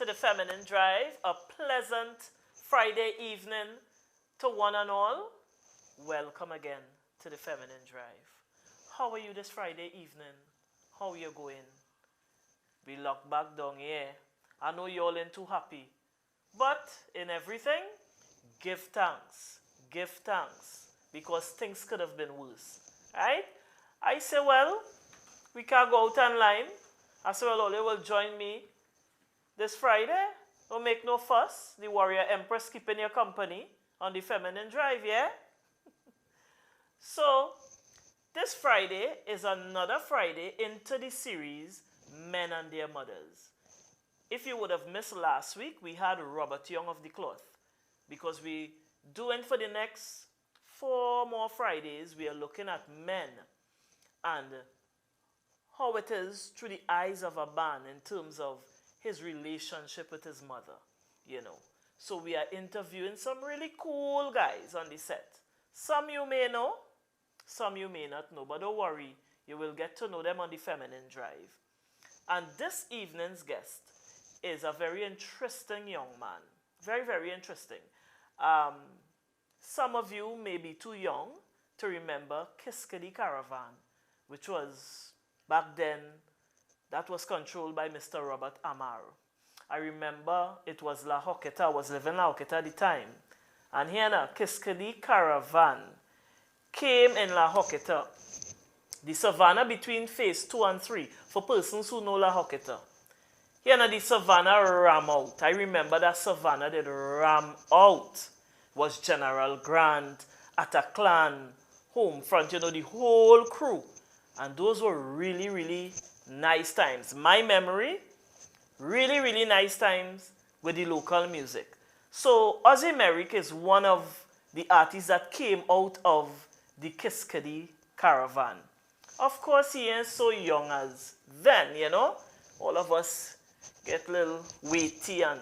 to the Feminine Drive. A pleasant Friday evening to one and all. Welcome again to the Feminine Drive. How are you this Friday evening? How are you going? We locked back down here. I know you're all in too happy. But in everything, give thanks. Give thanks. Because things could have been worse. Right? I say, well, we can't go out online. I say, well, Ole will join me this Friday. Don't make no fuss. The Warrior Empress keeping your company on the Feminine Drive, yeah? So, this Friday is another Friday into the series, Men and Their Mothers. If you would have missed last week, we had Robert Young of the Cloth. Because we doing for the next 4 more Fridays, we are looking at men and how it is through the eyes of a man in terms of his relationship with his mother, you know. So we are interviewing some really cool guys on the set. Some you may know, some you may not know, but don't worry, you will get to know them on the Feminine Drive. And this evening's guest is a very interesting young man. Very, very interesting. Some of you may be too young to remember Kiskadi Caravan, which was, back then, that was controlled by Mr. Robert Amar. I remember it was La Hoqueta. I was living in La Hoqueta at the time. And here now, Kiskadi Caravan came in La Hoqueta. The savannah between phase 2 and 3, for persons who know La Hoqueta. Here now, the savannah ram out. I remember that savannah did ram out. Was General Grant, Ataclan, Homefront, you know, the whole crew. And those were really, really nice times. My memory, really, really nice times with the local music. So, Ozzy Merrique is one of the artists that came out of the Kiskadi Caravan. Of course, he ain't so young as then, you know. All of us get a little weighty and,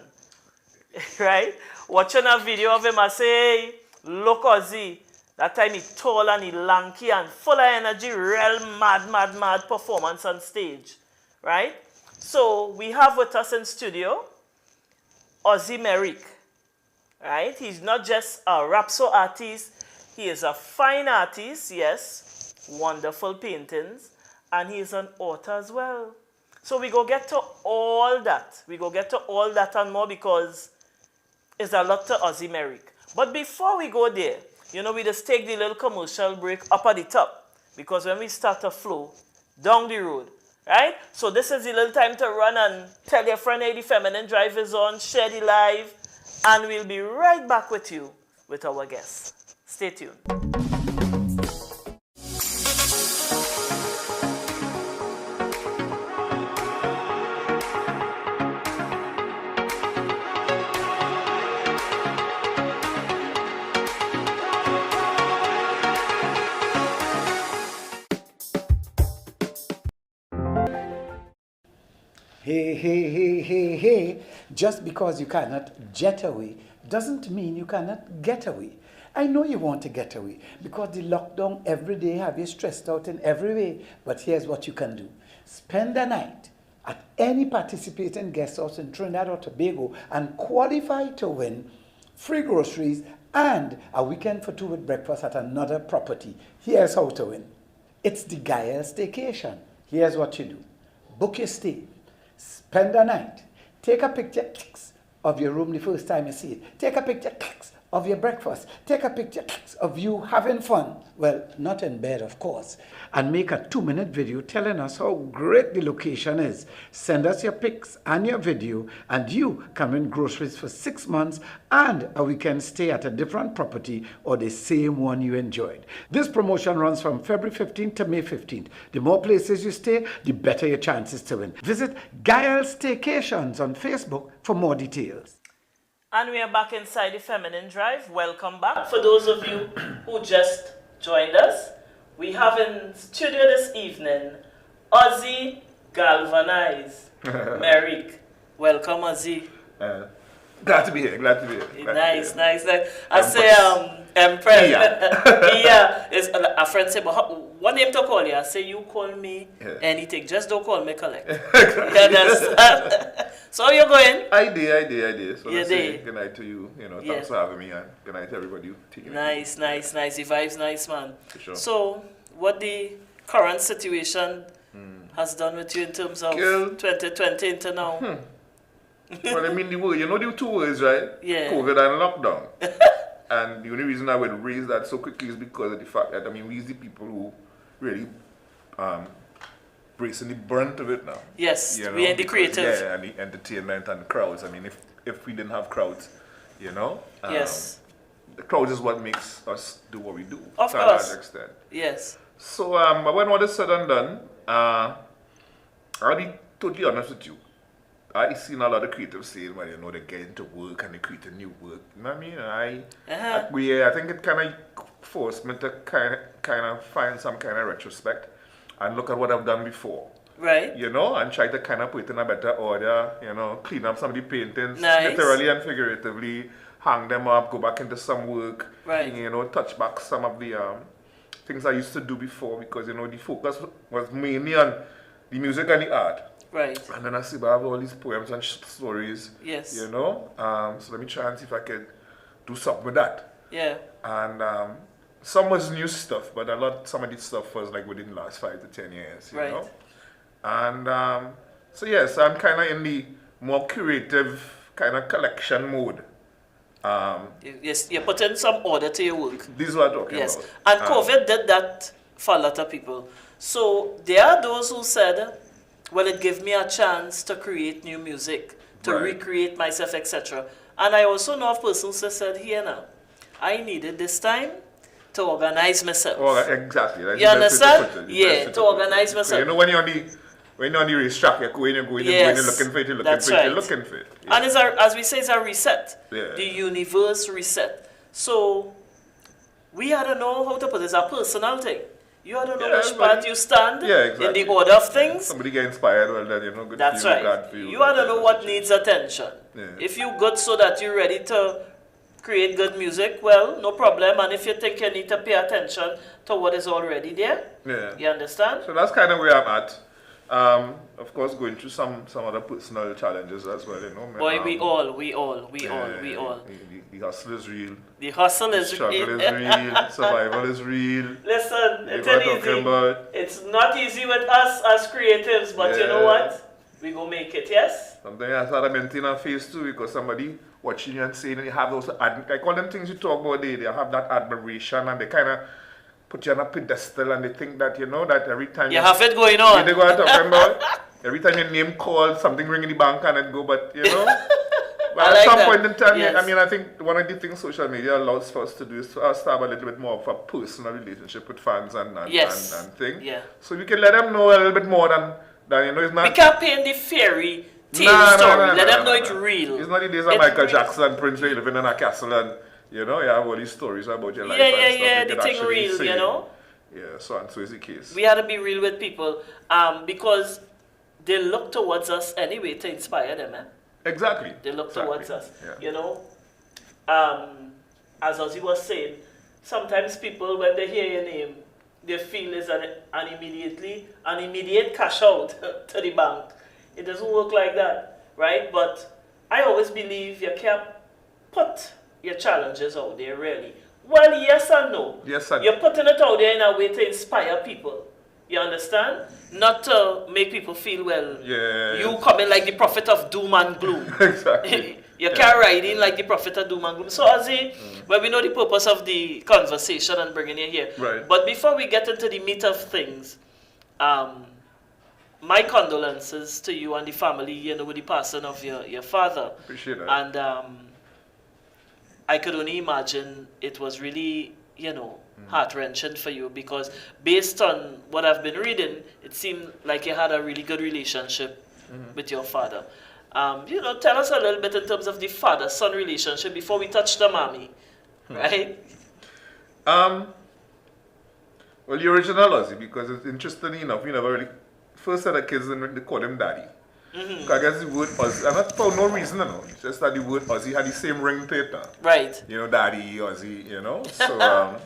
right? Watching a video of him, I say, hey, look Ozzy. That time he tall and he lanky and full of energy, real mad performance on stage, right? So we have with us in studio, Ozzy Merrique, right? He's not just a Rapso artist, he is a fine artist, yes, wonderful paintings, and he is an author as well. So we go get to all that. We go get to all that and more because it's a lot to Ozzy Merrique. But before we go there, you know, we just take the little commercial break up at the top. Because when we start to flow down the road, right? So this is the little time to run and tell your friend, hey, the Feminine Drive is on, share the live, and we'll be right back with you with our guests. Stay tuned. Hey, just because you cannot jet away doesn't mean you cannot get away. I know you want to get away because the lockdown every day have you stressed out in every way, but here's what you can do. Spend the night at any participating guest house in Trinidad or Tobago and qualify to win free groceries and a weekend for 2 with breakfast at another property. Here's how to win. It's the GAyelle Staycation. Here's what you do. Book your stay. Spend the night. Take a picture of your room the first time you see it. Take a picture of your breakfast. Take a picture of you having fun. Well, not in bed, of course. And make a 2-minute video telling us how great the location is. Send us your pics and your video, and you can win groceries for 6 months and a weekend stay at a different property or the same one you enjoyed. This promotion runs from February 15th to May 15th. The more places you stay, the better your chances to win. Visit GAyelle Staycations on Facebook for more details. And we are back inside the Feminine Drive. Welcome back. For those of you who just joined us, we have in studio this evening, Ozzy Galvanize, Merrique. Welcome, Ozzy. Glad to be here, glad to be here. Nice. I say, Empress. Yeah. It's, a friend said, but what name to call you? I say, you call me anything. Just don't call me collect. You understand? So you're going? I did. So You let's say did. good night to you. You know, Yeah. thanks for having me, and good night to everybody. Taking it Nice. The vibe's nice, man. For sure. So, what the current situation has done with you in terms of Girl. 2020 into now? Well, I mean, the word, you know the two words, right? Yeah. COVID and lockdown. And the only reason I would raise that so quickly is because of the fact that, I mean, we're the people who really bracing the brunt of it now. Yes, You know, we are the because, creative. yeah, and the entertainment and the crowds. I mean, if we didn't have crowds, you know, Yes. the crowds is what makes us do what we do. Of to a course. large extent. Yes. So, but when all is said and done, I'll be totally honest with you. I've seen a lot of creatives saying, well, you know, they get into work and they create a new work. You know what I mean? I think it kind of forced me to kind of find some kind of retrospect and look at what I've done before. Right. You know, and try to kind of put it in a better order, you know, clean up some of the paintings, Nice. literally and figuratively, hang them up, go back into some work, Right. you know, touch back some of the things I used to do before, because, you know, the focus was mainly on the music and the art. Right. And then I see I have all these poems and stories, Yes. you know, so let me try and see if I can do something with that. Yeah. And some was new stuff, but some of the stuff was like within the last 5 to 10 years, you Right. know. And so yes, I'm kind of in the more creative kind of collection mode. Yes, you're putting some order to your work. This is what I'm talking Yes. about. And COVID did that for a lot of people. So there are those who said, well, it gave me a chance to create new music, to Right. recreate myself, etc. And I also know of persons that said, here now, I needed this time to organize myself. Oh, exactly. That's You the best way to understand? put it. The Yeah, best way to put it. organize So, myself. you know, when you're on the racetrack, you're going, Yes, you're looking for it, you're that's looking right. for it. Yeah. And it's as we say, it's a reset. Yeah. The universe reset. So we had to know how to put it. It's a personal thing. You had to know Yeah, which but- part you stand Yeah, exactly. in the order of things. Somebody get inspired, well then, you know, good That's for you, right. bad for you. You had to know what needs attention. Yeah. If you good so that you're ready to create good music, well, no problem. And if you think you need to pay attention to what is already there, Yeah. you understand? So that's kind of where I'm at. Of course, going through some other personal challenges as well, you know. Boy, we all. The hustle is real. The hustle is Struggle is real. Survival is real. Listen, You it's know what I'm not talking easy. about? It's not easy with us as creatives, but you know Yeah. what? We go make it, yes? Sometimes I start to maintain a face too, because somebody watching you and saying, you have those, like all them things you talk about, they have that admiration, and they kind of put you on a pedestal, and they think that, you know, that every time You have it going on. You know what I'm talking about? Every time your name called, something ring in the bank and it go, but you know. But I at like some that. point in time, Yes. I mean, I think one of the things social media allows for us to do is to have a little bit more of a personal relationship with fans and Yes. and things. Yeah. So we can let them know a little bit more than you know, it's not. We can't paint the fairy tale Nah, story. nah, Let nah, them know nah, it's nah. real. It's not the days of It's Michael real. Jackson and Prince where you living in a castle and, you know, you have all these stories about your life Yeah, and yeah, stuff. yeah, You the can thing actually real, say, you know? Yeah, so is the case. We had to be real with people because they look towards us anyway to inspire them. Eh? Exactly. They look Exactly. towards us. Yeah. You know, as Ozzy was saying, sometimes people, when they hear your name, they feel is an immediate cash out to the bank. It doesn't work like that, right? But I always believe you can't put your challenges out there, really. Well, yes and no. Yes and You're putting it out there in a way to inspire people. You understand? Not to make people feel, well, Yeah. you coming like the prophet of doom and gloom. Exactly. You can't ride in like the prophet of doom and gloom. So, Ozzy, well, we know the purpose of the conversation and bringing you here. Right. But before we get into the meat of things, my condolences to you and the family, you know, with the passing of your father. Appreciate that. And I could only imagine it was really, you know, heart-wrenching for you, because based on what I've been reading, it seemed like you had a really good relationship with your father. You know, tell us a little bit in terms of the father-son relationship before we touch the mommy, right? Well, the original Ozzy, because it's interesting enough, we never really first had a kids and they call him daddy. Because I guess the word Ozzy, and not for no reason, you know, it's just that the word Ozzy had the same ring to it. Right. You know, daddy, Ozzy, you know. So,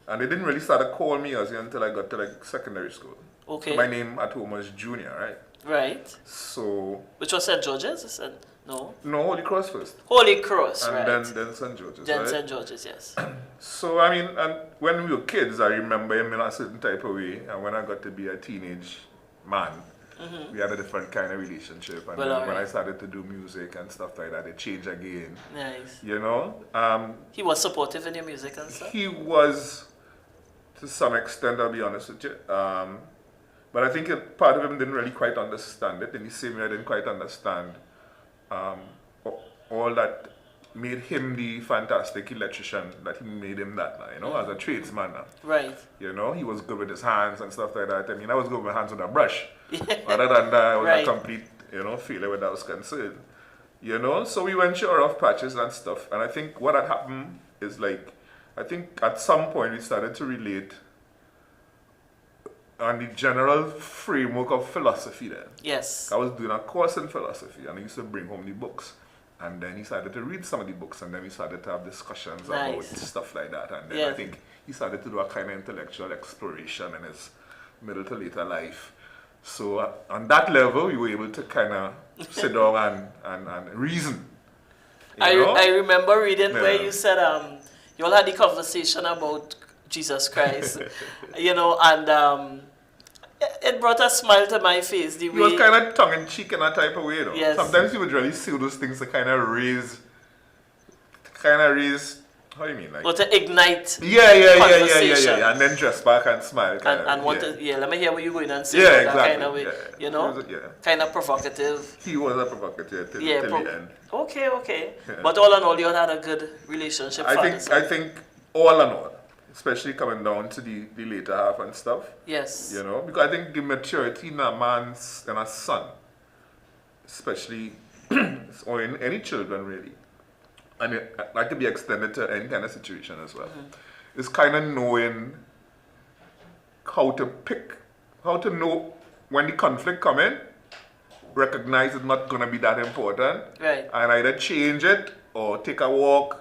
and they didn't really start to call me Ozzy until I got to like secondary school. Okay. So my name at home was Junior, right? Right. So Which was St. George's? No. no, Holy Cross first, Holy Cross, and right. then St. George's. Then right? St. George's, yes. So I mean, and when we were kids, I remember him in a certain type of way, and when I got to be a teenage man, we had a different kind of relationship. And Well, then when I alright. started to do music and stuff like that, it changed again. Nice. You know, He was supportive in your music and stuff? he was to some extent, I'll be honest with you. But I think part of him didn't really quite understand it. In the same way, I didn't quite understand all that made him the fantastic electrician that he made him that now, you know, as a tradesman now. Right. You know, he was good with his hands and stuff like that. I mean, I was good with my hands with a brush. Other than that, I was Right. a complete, you know, failure where that was concerned. You know, so we went through rough patches and stuff. And I think what had happened is like, I think at some point we started to relate on the general framework of philosophy then. Yes. I was doing a course in philosophy and I used to bring home the books. And then he started to read some of the books and then we started to have discussions about Nice. stuff like that. And then Yeah. I think he started to do a kind of intellectual exploration in his middle to later life. So on that level, we were able to kind of sit down and reason. You know? I remember reading where Yeah. you said you all had the conversation about Jesus Christ, you know, and it brought a smile to my face. The He way was kind of tongue-in-cheek in a type of way, you know. Yes. Sometimes he would really say those things to kind of raise, how do you mean? Like, or to ignite yeah. And then dress back and smile. and want to let me hear what you're going and say Yeah, that exactly. kind of way, Yeah. you know, He was kind of provocative. He was a provocateur till Yeah, the end. okay. Yeah. But all in all, you all had a good relationship. I think all in all, especially coming down to the later half and stuff, Yes. you know, because I think the maturity in a man's and a son, especially, or in any children really, and that could be extended to any kind of situation as well, is kind of knowing how to know when the conflict come in, recognize it's not going to be that important, Right. and either change it or take a walk.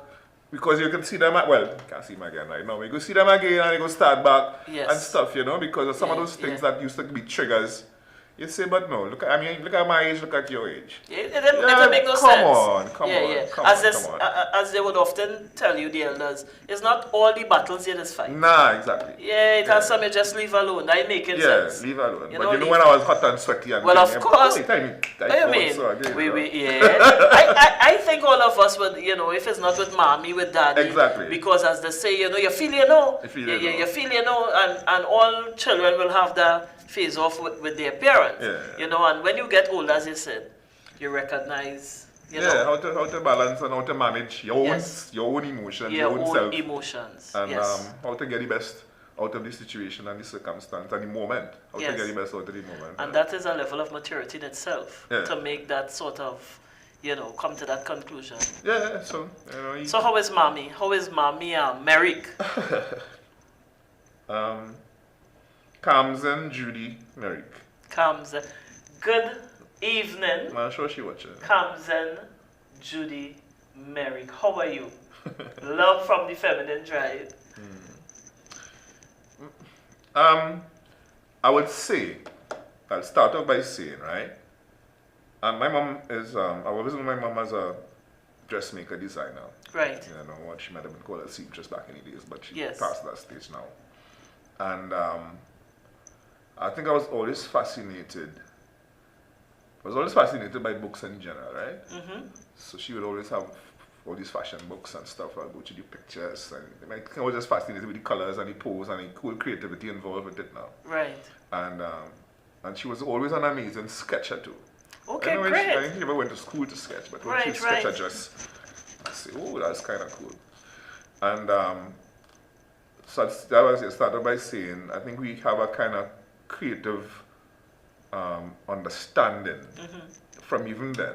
Because you can see them, you can't see them again right now, but you can see them again and you go start back Yes. and stuff, you know, because of some of Yeah, those things yeah. that used to be triggers. You say, but no, look at my age, look at your age. It don't make no sense. Come on. As they would often tell you, the elders, it's not all the battles you just fight. Nah, exactly. Yeah, it has some you just leave alone. That making sense. Leave alone. You but know, you know leave- when I was hot and sweaty and Well, of thing, course. What do you mean? I think all of us would, you know, if it's not with mommy, with daddy. Exactly. Because as they say, you know, you feel you know. You feel you know. You feel you know, and all children will have that phase off with their parents. Yeah. You know, and when you get older, as you said, you recognize, you Yeah, know. how to balance and how to manage your Yes. own emotions, Your your own own self. emotions. And Yes. how to get the best out of the situation and the circumstance and the moment. How Yes. to get the best out of the moment. And that is a level of maturity in itself, Yeah. to make that sort of, you know, come to that conclusion. Yeah, so, you know. So how is mommy? How is mommy Merrique? Kamsen Judy Merrique. Kamsen. Good evening, I'm sure she watching. Kamsen Judy Merrique. How are you? Love from the Feminine Drive. I would say, I'll start off by saying, right? My mom is, I've always known my mom as a dressmaker designer. Right. You know, what she might have been called a seamstress back in the days, but she Yes. passed that stage now. And I think I was always fascinated. I was always fascinated by books in general, right? Mm-hmm. So she would always have all these fashion books and stuff. I'll go to the pictures. And I was just fascinated with the colors and the pose and the cool creativity involved with it now. Right. And she was always an amazing sketcher too. Okay, I don't know great. I think she never went to school to sketch, but when she Right, sketched, right. I just I say, oh, that's kind of cool. And so that was it. Started by saying, I think we have a kind of creative understanding from even then.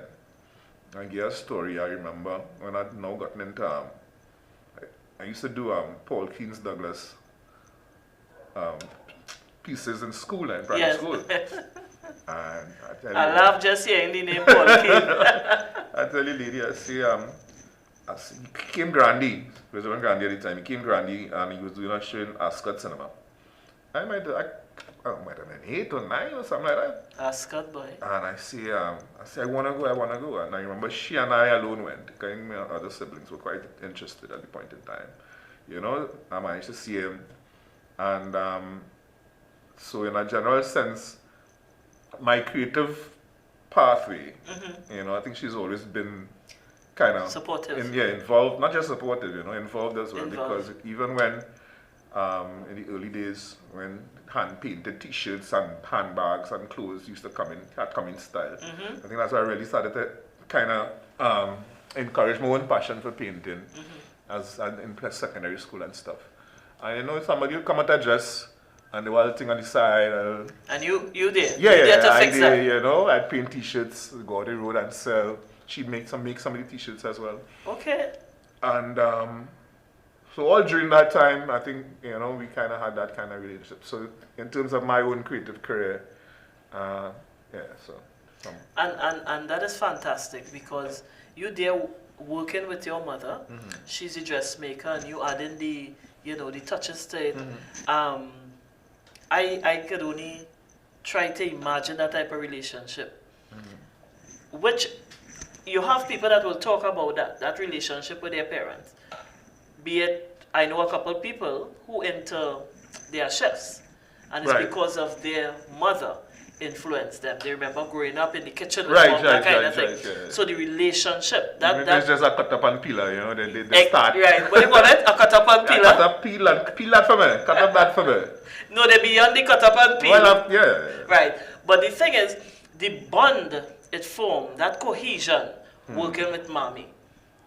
I give a story. I remember when I'd now gotten into I used to do Paul Keynes Douglas pieces in school and primary Yes. school. And I tell you, I love just hearing the name Paul King. I tell you, lady, I say, he came Grandy. He was around Grandy at the time. He came Grandy and he was doing a show in Ascot Cinema. I might have been 8 or 9 or something like that. Ascot boy. And I say, I want to go. And I remember she and I alone went. Because my other siblings were quite interested at the point in time. You know, I managed to see him. And so in a general sense, my creative pathway, you know, I think she's always been kind of supportive. Involved, not just supportive, you know, involved as well. Involved. Because even when, in the early days, when hand-painted t-shirts and handbags and clothes used to come in style, I think that's why I really started to kind of encourage my own passion for painting in secondary school and stuff. And you know, somebody would come at a dress and the whole thing on the side. And you did? Yeah, you did to I fix did, that? you know. I'd paint t-shirts, go on the road and sell. She'd make some of the t-shirts as well. Okay. And so all during that time, I think, you know, we kind of had that kind of relationship. So in terms of my own creative career, And that is fantastic because you there working with your mother, she's a dressmaker and you adding the, you know, the touches to it. I could only try to imagine that type of relationship. Which you have people that will talk about that relationship with their parents. Be it, I know a couple people who they are chefs, and it's because of their mother influenced them. They remember growing up in the kitchen with mom, that kind of thing. Yeah. So the relationship, there's just a cut up and peeler, you know, they start. Right, what do you call it? A cut up and peeler? Cut up, peel that for me, cut up that for me. No, they beyond the cut up and peel. Well, yeah. Right, but the thing is, the bond it formed, that cohesion, working with mommy,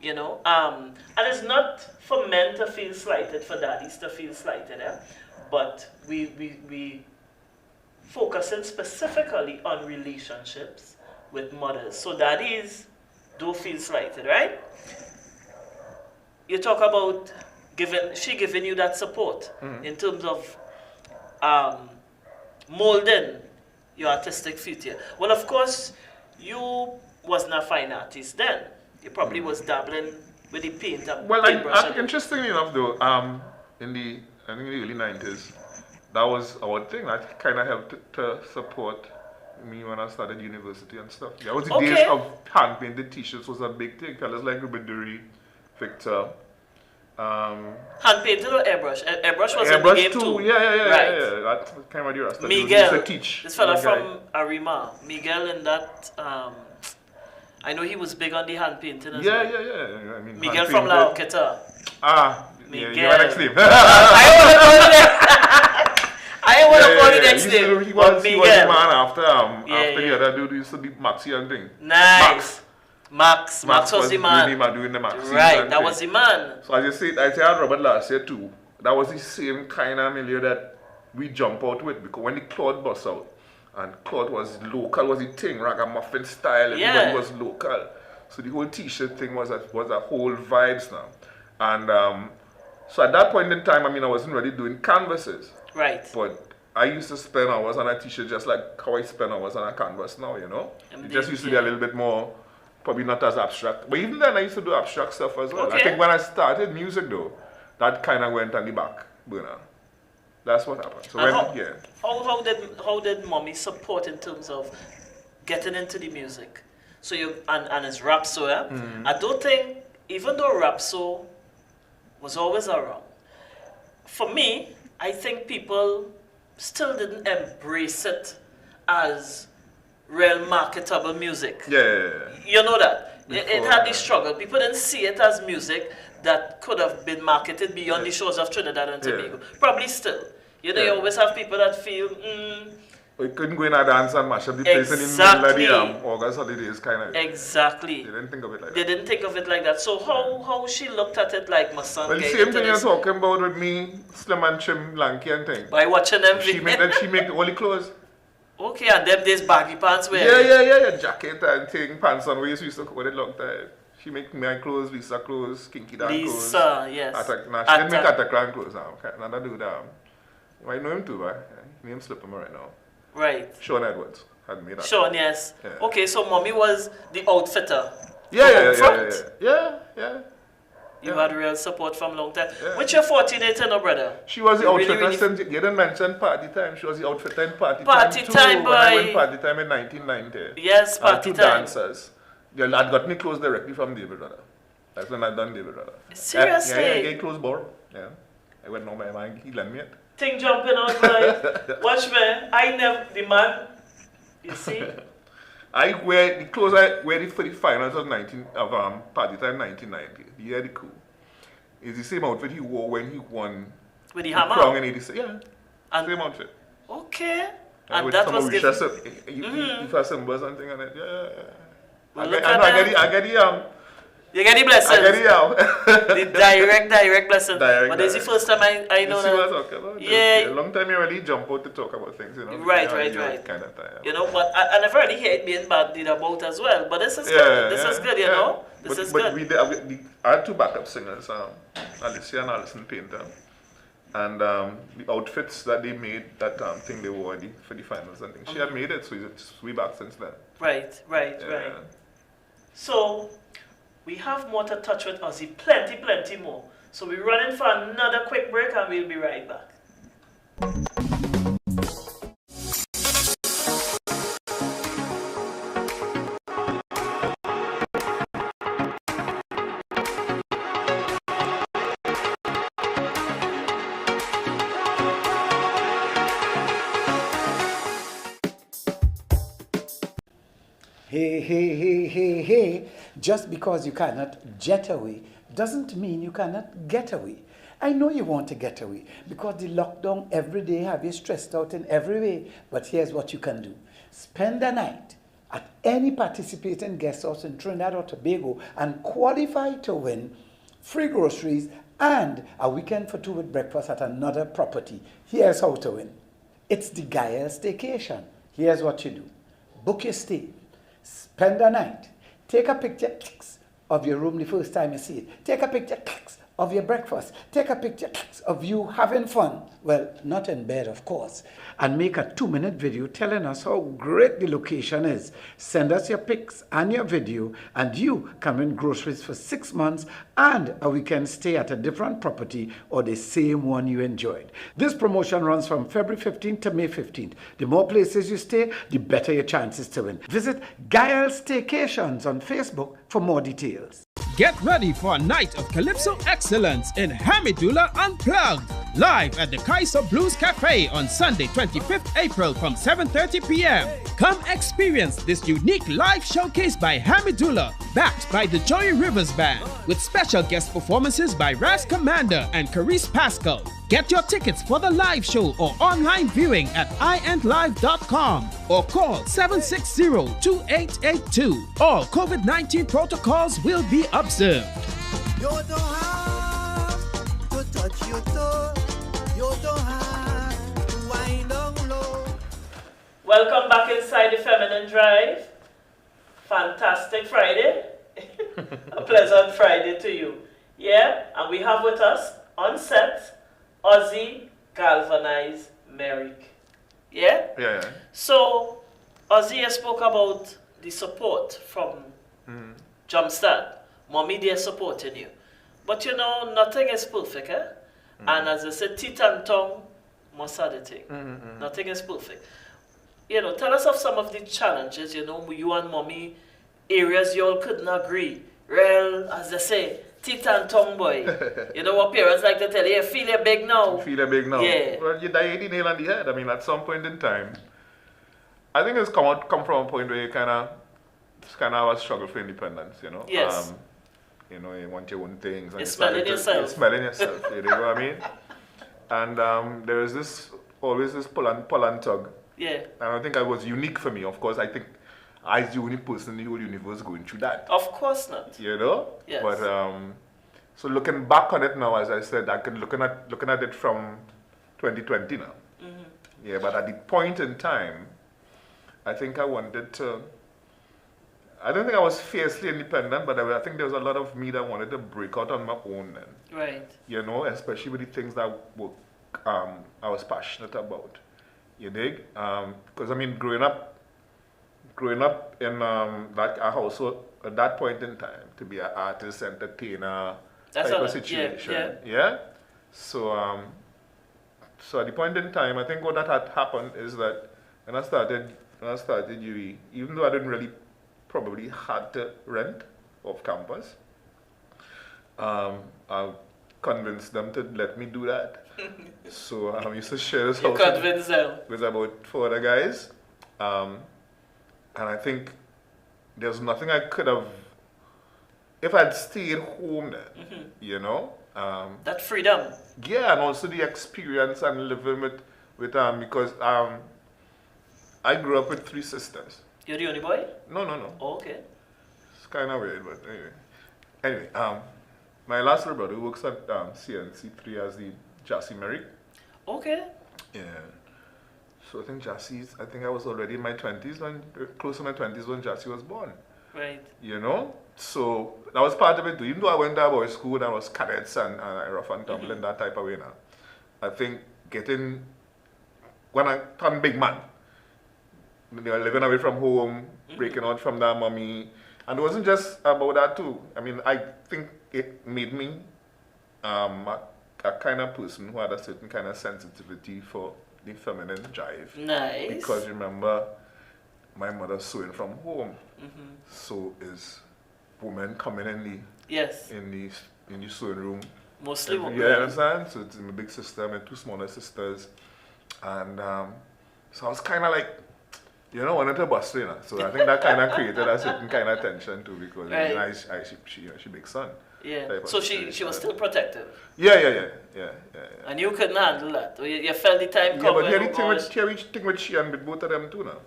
you know, and it's not for men to feel slighted, for daddies to feel slighted, but we focusing specifically on relationships with mothers. So daddies don't feel slighted, right? You talk about she giving you that support in terms of molding your artistic future. Well, of course, you wasn't a fine artist then. You probably was dabbling with the paint and paintbrush. Interestingly enough, though, in the early 90s, that was our thing. That kind of helped to support me when I started university and stuff. That was the days of hand-painted t-shirts was a big thing. Fellas like Rubiduri, Victor. Hand-painted or airbrush? Airbrush was in the game too. Yeah. Right. That came out the rest. Miguel, teach. this fella from Arima. Miguel in that, I know he was big on the hand-painting as well. Yeah. I mean, Miguel from La Orqueta. Miguel. Yeah, next name. I want to call it next name. He was the man after the other dude used to be Maxi and thing. Nice. Max was the man. Doing the Maxi. Right, that was the man. So as you said, I had Robert last year too. That was the same kind of milieu that we jump out with, because when the cloth bust out, and cloth was local, was the thing, ragamuffin style, everybody was local. So the whole t-shirt thing was a whole vibes now. And so at that point in time, I wasn't really doing canvases. Right. But I used to spend hours on a t-shirt just like how I spend hours on a canvas now, you know. It just used to be a little bit more, probably not as abstract. But even then I used to do abstract stuff as well. I think when I started music though, that kind of went on the back burner. That's what happened. So how did mommy support in terms of getting into the music? So and it's Rapso, I don't think, even though Rapso was always around, for me, I think people still didn't embrace it as real marketable music. Yeah. You know that? It had this struggle. People didn't see it as music that could have been marketed beyond the shores of Trinidad and Tobago. Probably still. You know, you always have people that feel, we couldn't go in a dance and mash up the place in the middle of the August holidays, kind of. Exactly. They didn't think of it like that. They didn't think of it like that. So how she looked at it like, my son, well, the same thing you're talking about with me, slim and trim, lanky and thing. By watching them. She make all the clothes. Okay, and them days baggy pants wear. Yeah. Jacket and thing, pants on waist, we used to call it long time. She make my clothes, Lisa clothes, Kinky Dan clothes. Lisa, yes. She didn't make Ataclan clothes now. Another dude, you might know him too, right? His name's slipping right now. Right. Sean Edwards had made that. Sean, yes. Yeah. Okay, so mommy was the outfitter. Yeah. You had real support from long time. Which you're fortunate, no, brother? She was the outfitter really since you didn't mention party time. She was the outfitter in party Party time time, too. boy. When I went party time in 1990. Yes, party two time. dancers. I'd got me clothes directly from David Brother. That's when I done David Brother. Seriously? Yeah, I get clothes borrow. Yeah. I went no my man, he lent me it. Thing jumping out, boy. Watch me. I never, the man, you see? I wear the clothes I wear it for the finals of party time 1990. The year the coup. It's the same outfit he wore when he won With the hammer? crown in 86. Yeah. And same outfit. Okay. And And with that some was Mauritius, given. if I symbols and thing on it. Yeah. Well, I look get the You get the blessings. I get the The direct blessings. Direct, But this is the first time I know you see what I'm that. talking about? Yeah. A long time you really jump out to talk about things, you know. Right. Kind of time. You know, but I never really hear it being bad did about as well. But this is good. This is good, you know. This is good. But I had two backup singers, Alicia and Alison Painter. And the outfits that they made, that thing they wore for the finals and things, she had made it, so it's way back since then. Right. Yeah. So, we have more to touch with Ozzy, plenty more. So we're running for another quick break and we'll be right back. Hey. Just because you cannot jet away doesn't mean you cannot get away. I know you want to get away because the lockdown every day have you stressed out in every way. But here's what you can do. Spend the night at any participating guest house in Trinidad or Tobago and qualify to win free groceries and a weekend for two with breakfast at another property. Here's how to win. It's the GAyelle Staycation. Here's what you do. Book your stay. Spend the night. Take a picture of your room the first time you see it. Take a picture of your breakfast. Take a picture of you having fun. Well, not in bed, of course. And make a 2-minute video telling us how great the location is. Send us your pics and your video, and you can win groceries for 6 months and a weekend stay at a different property or the same one you enjoyed. This promotion runs from February 15th to May 15th. The more places you stay, the better your chances to win. Visit GAyelle Staycations on Facebook for more details. Get ready for a night of Calypso excellence in Hamidullah Unplugged, live at the Kaiser Blues Cafe on Sunday, 25th April from 7:30 p.m. Come experience this unique live showcase by Hamidullah, backed by the Joy Rivers Band, with special guest performances by Ras Commander and Carice Pascal. Get your tickets for the live show or online viewing at iendlive.com or call 760-2882. All COVID-19 protocols will be observed. You don't have to touch your toe. You don't have to wind down low. Welcome back inside the Feminine Drive. Fantastic Friday. A pleasant Friday to you. Yeah, and we have with us on set Ozzy, Galvanize, Merrique. Yeah? Yeah. So, Ozzy spoke about the support from Jumpstart. Mommy, they're supporting you. But you know, nothing is perfect, eh? And as I said, teeth and tongue must have the thing. Nothing is perfect. You know, tell us of some of the challenges, you know, you and Mommy, areas you all couldn't agree. Well, as they say, teeth and tongue, boy. You know what parents like to tell you, feel you big now. Feel big now. Yeah. Well, you hit the nail on the head. I mean, at some point in time, I think it's come from a point where you kind of have a struggle for independence, you know. Yes. You know, you want your own things. And You're smelling yourself. You're smelling yourself, you know what I mean? And there is always this pull and tug. Yeah. And I think that was unique for me. Of course, I think I was the only person in the whole universe going through that. Of course not. You know? Yes. But so looking back on it now, as I said, I can looking at it from 2020 now. Yeah, but at the point in time, I think I wanted to. I don't think I was fiercely independent, but I think there was a lot of me that wanted to break out on my own then. Right. You know, especially with the things that I was passionate about. You dig? Because I mean, growing up in that a household at that point in time, to be an artist, entertainer, That's type all. of situation. Yeah. Yeah. So so at the point in time, I think what that had happened is that when I started UE, even though I didn't really probably had to rent off campus, I convinced them to let me do that. So I used to share this You house convinced them. with about 4 other guys. And I think there's nothing I could have, if I'd stayed home then, you know. That freedom. Yeah, and also the experience and living with because I grew up with 3 sisters. You're the only boy? No. Oh, okay. It's kind of weird, but anyway. My last little brother works at CNC3 as the Jassy Merrique. Okay. Yeah. So I think I was already in my 20s close to my 20s when Jassy was born. Right. You know? So that was part of it too. Even though I went to a boys' school and I was cadets and rough and tumble in that type of way now. I think when I turned big man, they were living away from home, breaking out from their mommy. And it wasn't just about that too. I mean, I think it made me a kind of person who had a certain kind of sensitivity for the feminine drive. Nice. Because remember, my mother sewing from home. So is women coming in the sewing room. Mostly women. You understand? So it's my big sister, my 2 smaller sisters. And so I was kind of like, wanted to bust her, So I think that kind of created a certain kind of tension too, because she big son. Yeah. So she was still protective. Yeah. And you couldn't handle that. You felt the time coming. Yeah, but here the thing with she and with both of them too now.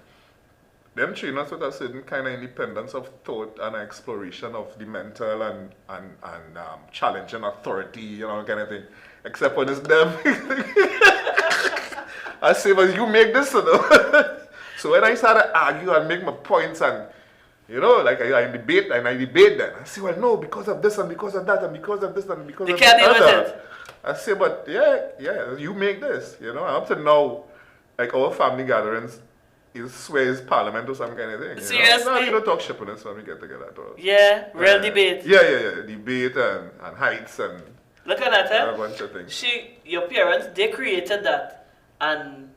Them train us with a certain kind of independence of thought and exploration of the mental and challenging authority, kind of thing. Except when it's them. I say, but you make this, So when I started to argue and make my points and, like I debate then. I say, well, no, because of this and because of that and because of this and because they of can't that. deal with it. I say, but yeah, you make this, And up to now, like our family gatherings, it swears parliament or some kind of thing. Seriously? No, you don't talk shit on this when we get together at all. Yeah, real debate. Yeah. Debate and heights and look at that, a bunch of things. Your parents, they created that. And,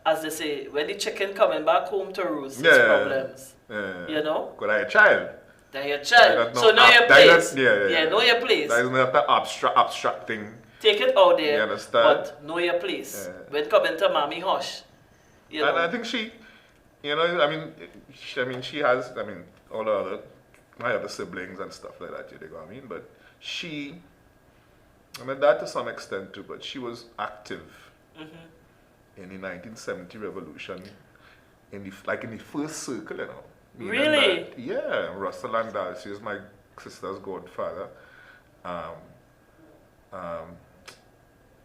as they say, when the chicken coming back home to roost, it's problems. Because I'm a child. They're your child. So know your place. Know your place. That is not the abstract thing. Take it out there. You understand? But know your place. When coming to mommy hush. And I think she has, all my other siblings and stuff like that, you know what I mean? But she, that to some extent too, but she was active in the 1970 revolution, in the first circle, Really? Yeah, Russell and she is my sister's godfather.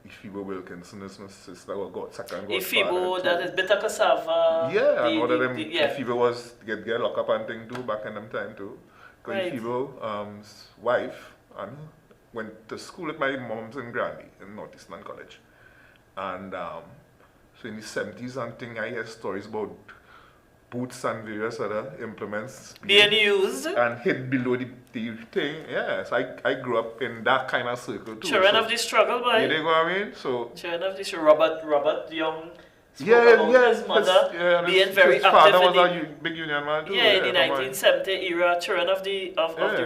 Ifibo Wilkinson is my sister, second godfather. Ifibo, that is bitter cassava. Yeah, and one of them, Ifibo was get locked up and thing too, back in them time too. Because Ifibo's wife went to school with my mom's in Granby, in Northeastern College. And so in the 70s and thing, I hear stories about boots and various other implements being used and hid below the thing. Yeah, so I grew up in that kind of circle too. Children of the struggle, boy. You know what I mean? So children of the Robert Young. His mother being very active. His father was a big union man too. Yeah, in the 1970 era, children of the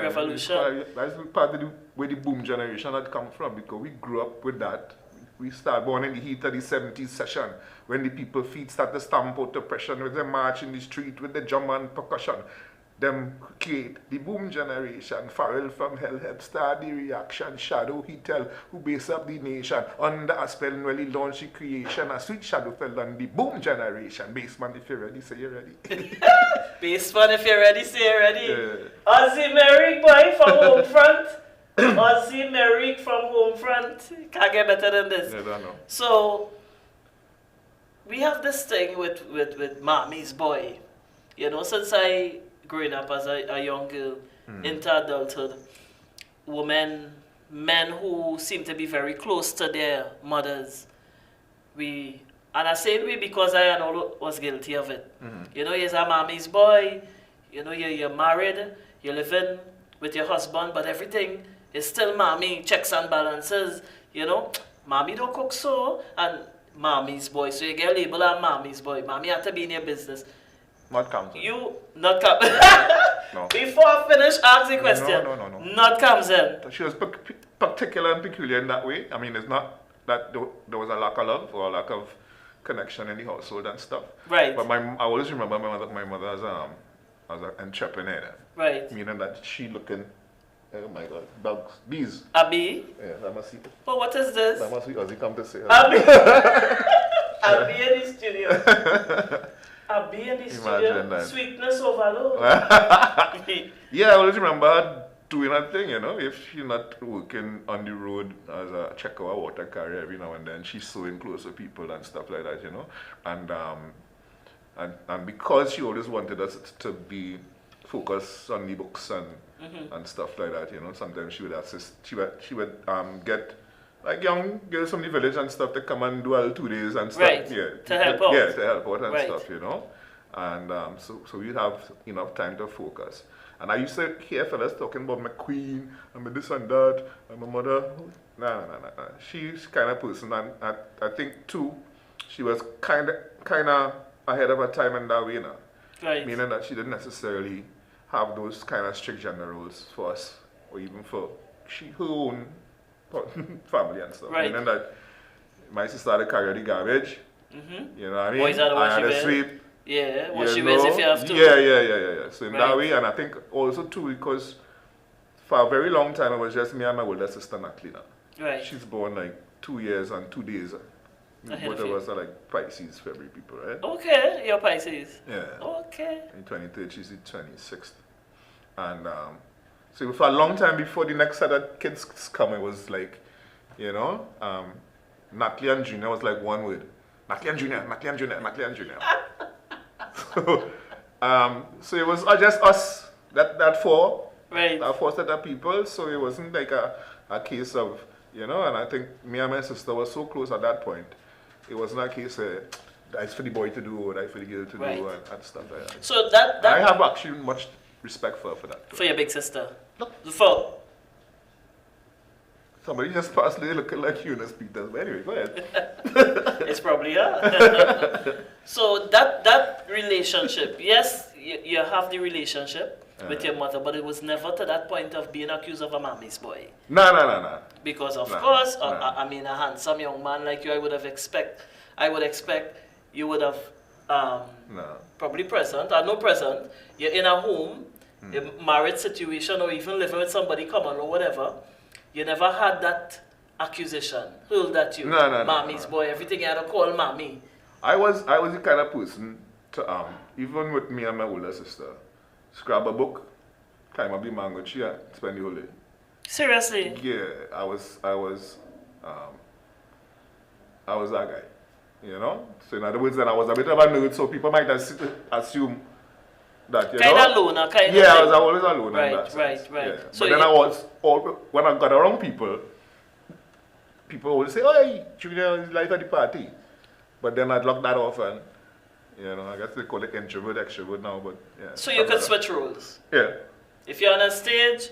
revolution. That's part of where the boom generation had come from, because we grew up with that. We started born in the heat of the 70s session, when the people feet start to stamp out oppression, with the march in the street, with the drum and percussion. Them create the boom generation. Farrell from hell help start the reaction. Shadow he tell who base up the nation. Under a spell when he launch the creation. A sweet shadow fell on the boom generation. Baseman, if you're ready, say you're ready. Baseman, if you're ready, say you're ready. Ozzy Merrique, boy, from home front. Ozzy Merrique from home front. Can't get better than this. I don't know. So we have this thing with mommy's boy. Since I growing up as a young girl into adulthood, men who seem to be very close to their mothers, and I say we because I was guilty of it. You're a mommy's boy, you're married, you're living with your husband, but everything is still mommy, checks and balances, you know. Mommy don't cook so, and mommy's boy. So you get a label of mommy's boy. Mommy have to be in your business. Not comes in. You not come. No. Before I finish, ask the question. No. Not comes in. She was particular and peculiar in that way. I mean, it's not that there was a lack of love or a lack of connection in the household and stuff. Right. But I always remember my mother as an entrepreneur. Right. Meaning that she looking, oh my God, dogs, bees. A bee? Yeah, that must be. Oh, what is this? That must be Ozzy come to say. A bee. A bee in the studio. A bee in the studio. That. Sweetness overload. Yeah, I always remember her doing that thing, you know, if she's not working on the road as a checker or water carrier every now and then, she's sewing clothes with people and stuff like that, you know. And because she always wanted us to be focused on the books and stuff like that, you know, sometimes she would assist, she would get like young girls from the village and stuff to come and do all 2 days and stuff. Right. Yeah. To help out. Yeah, to help out and Right. stuff, you know. And so we'd have enough time to focus. And I used to hear fellas talking about my queen and my this and that and my mother. No. She's kind of person, and I think too, she was kind of ahead of her time in that way, you know. Right. Meaning that she didn't necessarily have those kind of strict gender roles for us, or even for her own family and stuff. Right. Meaning that my sister had to carry the garbage. You know what I mean? Boys had to wash I had the to bed. sweep. Yeah, You wash your know? ways if you have to. Yeah. So in that Right. way, and I think also too, because for a very long time it was just me and my older sister, Naklina. Right. She's born like 2 years and 2 days. Ahead Both of of you. us are like Pisces, February people, right? Okay, you're Pisces. Yeah. Okay. In 23rd, she's the 26th. And so for a long time before the next set of kids come, it was like, you know, Natalie and Junior was like one word. Natalie and Junior. So it was just us, that four set of people. So it wasn't like a case of, you know, and I think me and my sister were so close at that point. It wasn't a case of, that's for the boy to do or that's for the girl to do and stuff like that. So that I have actually much respect for her for that. for your big sister. Look. For Somebody just passed me looking like Eunice Peters. But anyway, go ahead. it's probably her. So that relationship, yes, you have the relationship with your mother, but it was never to that point of being accused of a mommy's boy. No. Because of course, I mean, a handsome young man like you, I would expect you would have probably present or no present. You're in a home, a married situation, or even living with somebody common or whatever. You never had that accusation hurled at you. No. Mommy's boy, everything you had to call mommy. I was the kind of person to even with me and my older sister, scrap a book, climb up the mango tree and spend the whole day. Seriously? Yeah, I was that guy. You know? So in other words, then I was a bit of a nerd, so people might assume that, you know. Kind of loner, kind of. Yeah, I was always alone Right, in that sense. right. Yeah. So but then when I got around people always say, "Oh, Junior is life at the party." But then I'd lock that off and, you know, I guess they call it introvert, extrovert now, but yeah. So you could switch roles. Yeah. If you're on a stage,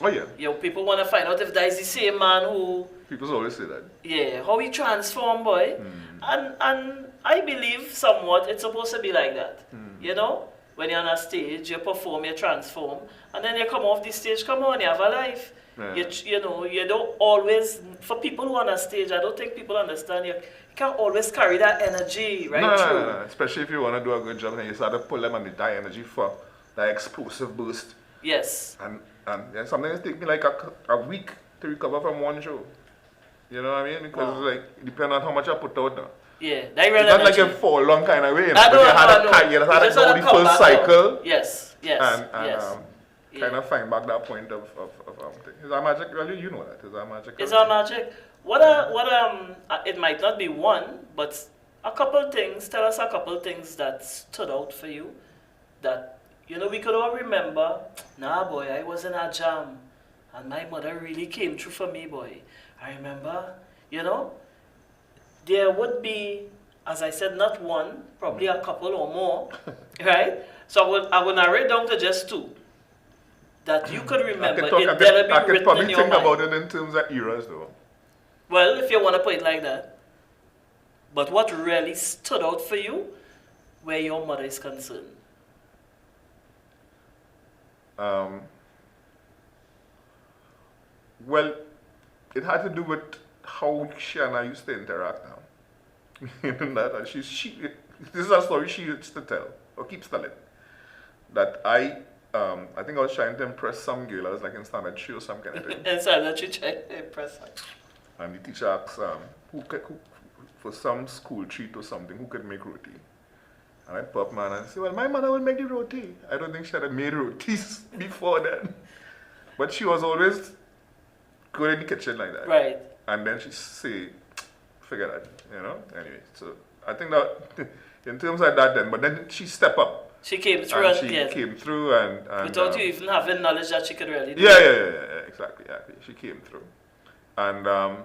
Oh yeah. people want to find out if that is the same man who, People always say that. yeah, how he transform, boy. And I believe somewhat it's supposed to be like that. You know? When you're on a stage, you perform, you transform, and then you come off the stage, come on, you have a life. Yeah. You know, you don't always, for people who are on a stage, I don't think people understand, you can't always carry that energy right through. No. Especially if you want to do a good job, then you start to pull them on the die energy for that explosive burst. Yes. And sometimes it takes me like a week to recover from one show. You know what I mean? Because it's like, depending on how much I put out now. Yeah, that real It's not like energy. you fall long kind of way. You know? I But you had know. you had to just go had the to come full back cycle. out. Yes. And Yeah. kind of find back that point of thing. Is that magic? Well, you know that. Is that magic? It's our magic. It might not be one, but a couple things. Tell us a couple things that stood out for you, that we could all remember. Nah, boy, I was in a jam, and my mother really came through for me, boy. I remember, there would be, as I said, not one, probably a couple or more, right? So I would narrow it down to just two that you could remember I could indelibly probably written in your think mind? about it in terms of eras, though. Well, if you want to put it like that. But what really stood out for you where your mother is concerned? Well, it had to do with how she and I used to interact now. This is a story she used to tell, or keeps telling. That I think I was trying to impress some girl. I was like in standard 3 or some kind of thing. And so that you try to impress her. And the teacher asked who for some school treat or something, who could make roti. And I pop man and say, well, my mother will make the roti. I don't think she had made rotis before then. But she was always good in the kitchen like that. Right. And then she say, figure that, you know? Anyway, so I think that in terms of that then, but then she stepped up. She came through and and she yes. came through and without you even having knowledge that she could really do yeah, it. exactly. She came through. And I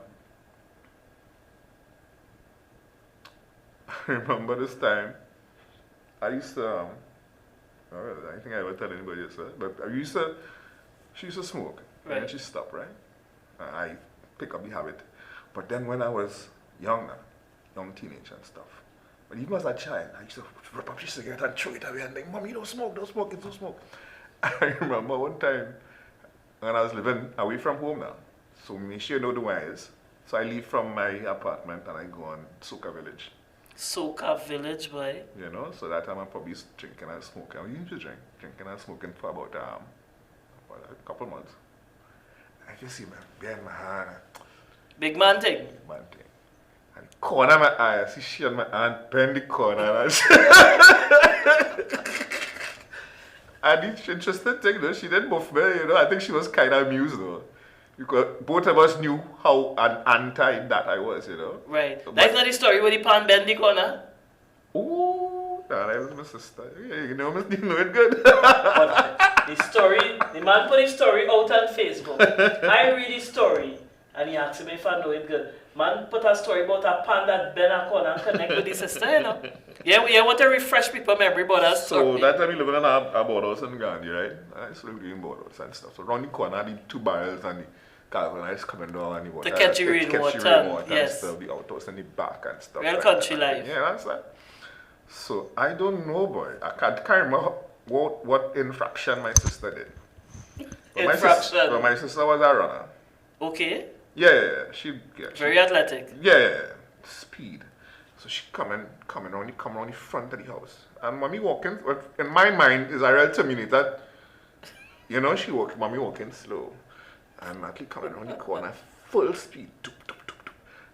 remember this time, I used to, I think I ever tell anybody this, but she used to smoke, Right. and she stopped, right? I pick up the habit. But then when I was young teenager and stuff, but even as a child, I used to rip up the cigarette and throw it away and think, Mommy, don't smoke, it's don't smoke. I remember one time when I was living away from home now, so make sure you know the way it is. So I leave from my apartment and I go on Soca Village. Soca Village, boy. You know, so that time I'm probably drinking and smoking. I used to drinking and smoking for about a couple months. I just see my beer in my hand. Big man thing. Man thing. And corner my eye, I see she on my hand, bend the corner. And the interesting thing though, she didn't buff me, you know. I think she was kind of amused though. Because both of us knew how anti that I was, you know. Right. But, That's not the story where the pan bend the corner. ooh, nah, that was my sister. Yeah, you know it good. But the story, the man put his story out on Facebook. I read his story and he asked me if I know it good. Man put a story about a pan that bend a corner and connect with his sister, you know. Yeah, we want to refresh people memory about that story. So that time we living in a boardhouse in Gandhi, right? I used to live in boardhouse and stuff. So around the corner, the 2 barrels and the Galvanize coming down and the water. To catch the rainwater, yes. And stuff, the outhouse in the back and stuff. Real like country that. life. Yeah, that's that. So I don't know, boy. I can't remember what infraction my sister did. But my sister was a runner. Okay. Yeah. Very athletic. Yeah. Speed. So she come around the front of the house. And mommy walking, in my mind, is a real terminator. You know, mommy walking slow. And Natalie coming around the corner, full speed.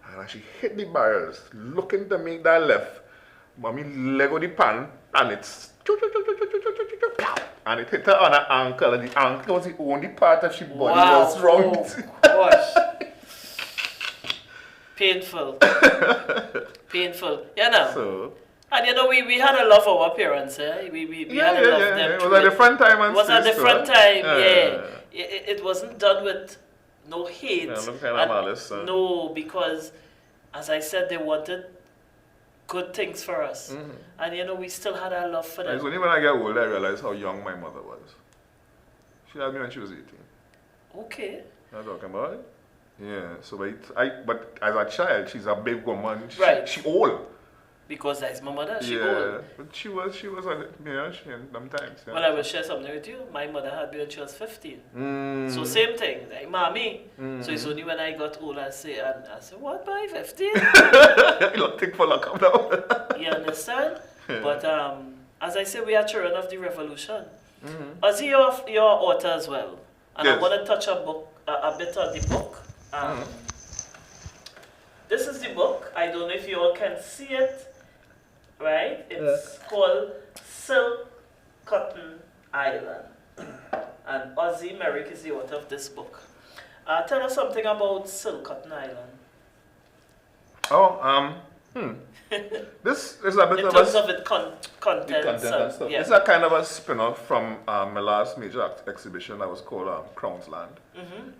And as she hit the barrels, looking to make that left, mommy leg of the pan, and it's and it hit her on her ankle, and the ankle was the only part of she body was wrong. Oh, gosh. Painful. You know. So, and you know, we had a love for our parents, eh? We had a love them. It was a different time. It was a different time, yeah. It wasn't done with no hate. Yeah, no kind of malice. No, because, as I said, they wanted good things for us. Mm-hmm. And you know, we still had our love for them. It's only when I get older I realized how young my mother was. She had me when she was 18. Okay. You know what I'm talking about it? Yeah, so but as a child, she's a big woman. Right. She old. Because that's my mother, she yeah, old. but she was, you know, she sometimes. Yeah. Well, I will share something with you. My mother had me when she was 15. So same thing, like mommy. So it's only when I got older I say, what, by 15? You don't think for luck up now. You understand? But as I say, we are children of the revolution. As your author as well. And Yes. I want to touch a bit on the book. This is the book. I don't know if you all can see it. Right? It's called Silk Cotton Island. And Merrique is the author of this book. Tell us something about Silk Cotton Island. This is a bit In of terms a of its content and stuff. yeah. It's a kind of a spin-off from my last major exhibition that was called Crown's Land.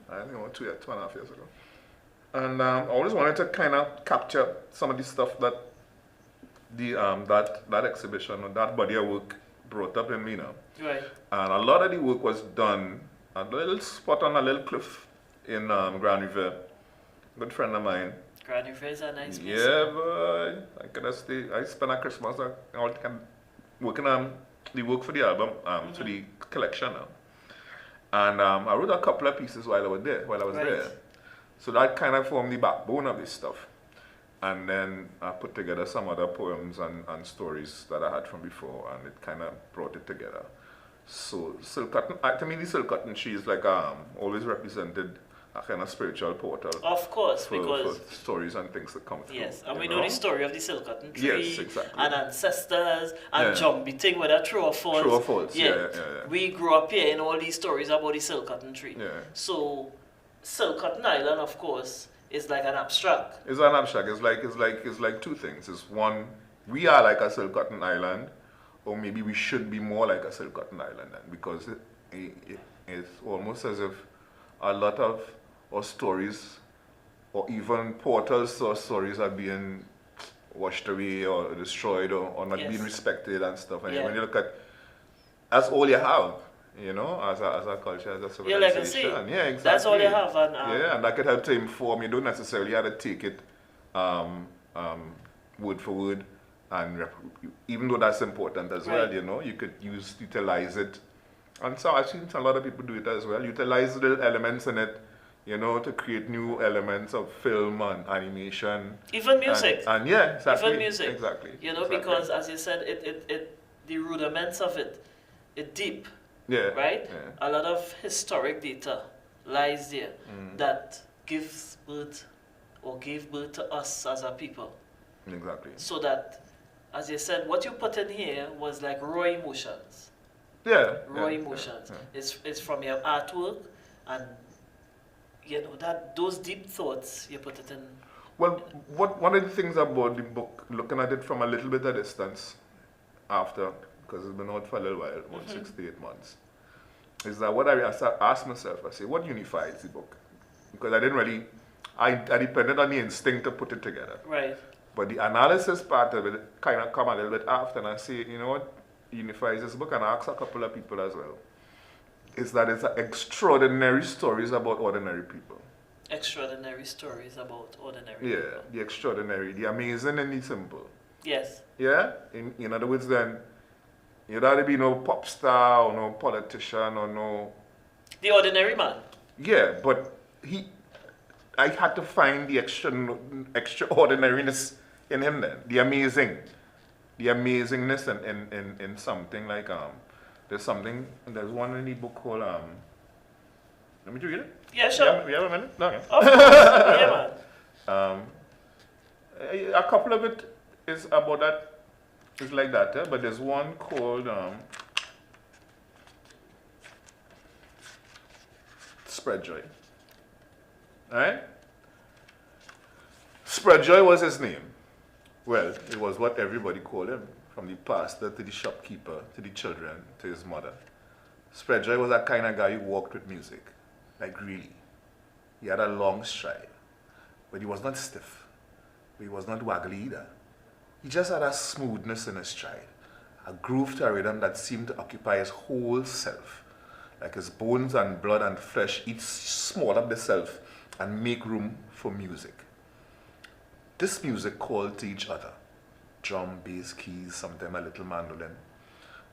I think about 2.5 years ago. And I always wanted to kind of capture some of the stuff that that exhibition or that body of work brought up in me now. Right. And a lot of the work was done a little spot on a little cliff in Grand River. Good friend of mine. Grand River is a nice place. Yeah, boy. I spent a Christmas working on the work for the album, to the collection now. And I wrote a couple of pieces while I was there. So that kind of formed the backbone of this stuff. And then I put together some other poems and stories that I had from before, and it kind of brought it together. So silk cotton, to me the silk cotton tree is like always represented a kind of spiritual portal. Of course, for stories and things that come through. Yes, and we know the story of the silk cotton tree. Yes, exactly. And ancestors and jumpy thing, whether true or false. True or false, yeah. We grew up hearing all these stories about the silk cotton tree. Yeah. So Silk Cotton Island, of course, is like an abstract. It's an abstract. It's like two things. It's one, we are like a silk cotton island, or maybe we should be more like a silk cotton island, because it's almost as if a lot of our stories, or even portals or stories, are being washed away or destroyed or not being respected and stuff. And when you look at, that's all you have. You know, as a culture, as a civilization. Your legacy. Yeah, exactly. That's all you have. And, and that could help to inform. You don't necessarily have to take it word for word, and even though that's important as well, you know, you could utilize it. And so I've seen a lot of people do it as well. Utilize little elements in it, you know, to create new elements of film and animation. Even music. And yeah, exactly. Even music. Exactly. You know, because as you said, the rudiments of it deep. Yeah. Right? Yeah. A lot of historic data lies there that gives birth or gave birth to us as a people. Exactly. So that, as you said, what you put in here was like raw emotions. Yeah. Raw emotions. Yeah. It's from your artwork, and you know that those deep thoughts you put it in. Well, one of the things about the book, looking at it from a little bit of distance after, because it's been out for a little while, about 6 to 8 months, is that what I asked myself, I say, what unifies the book? Because I depended on the instinct to put it together. Right. But the analysis part of it kind of come a little bit after, and I say, you know what unifies this book, and I asked a couple of people as well, is that it's extraordinary stories about ordinary people. Extraordinary stories about ordinary people. Yeah, the extraordinary, the amazing and the simple. Yes. Yeah? In other words then, you'd either be no pop star or no politician or no... The ordinary man. Yeah, but I had to find the extraordinariness in him then. The amazingness in something like, there's one in the book called, let me read it? Yeah, sure. We have a minute? No, okay. Of course. Yeah, man. A couple of it is about that. It's like that, but there's one called Spread Joy. Alright? Spread Joy was his name. Well, it was what everybody called him, from the pastor to the shopkeeper to the children to his mother. Spread Joy was that kind of guy who walked with music. Like really. He had a long stride. But he was not stiff. But he was not waggly either. He just had a smoothness in his stride, a groove to a rhythm that seemed to occupy his whole self, like his bones and blood and flesh each small up the self and make room for music. This music called to each other, drum, bass, keys, sometimes a little mandolin.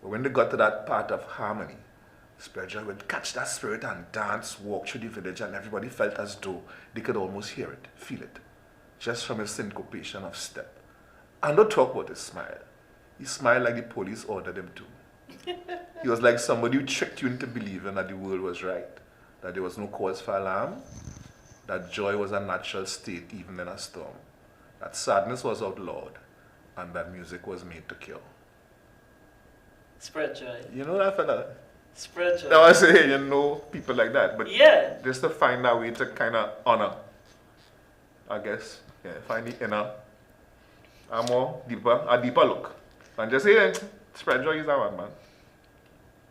But when they got to that part of harmony, Spread Joy would catch that spirit and dance, walk through the village, and everybody felt as though they could almost hear it, feel it, just from his syncopation of step. And don't talk about his smile. He smiled like the police ordered him to. He was like somebody who tricked you into believing that the world was right, that there was no cause for alarm, that joy was a natural state even in a storm, that sadness was outlawed, and that music was made to cure. Spread Joy. You know that fella? Spread Joy. Now I say, you know, people like that, but yeah, just to find a way to kind of honor, I guess, find the inner, a deeper look. And just say, Spread Joy is that one, man.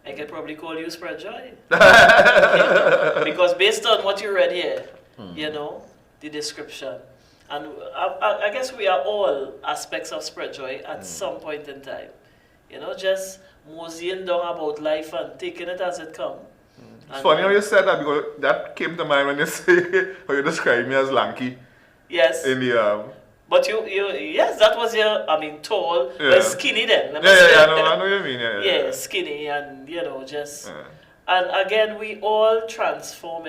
I could probably call you Spread Joy. Yeah. Because based on what you read here, you know, the description, and I guess we are all aspects of Spread Joy at some point in time. You know, just moseying down about life and taking it as it comes. It's funny how you said that because that came to mind when you say how you describe me as lanky Yes. in the But yes, that was your, tall, Yeah. but skinny then. let me yeah, say. I know what you mean. Yeah, skinny and, just... Yeah. And again, we all transform,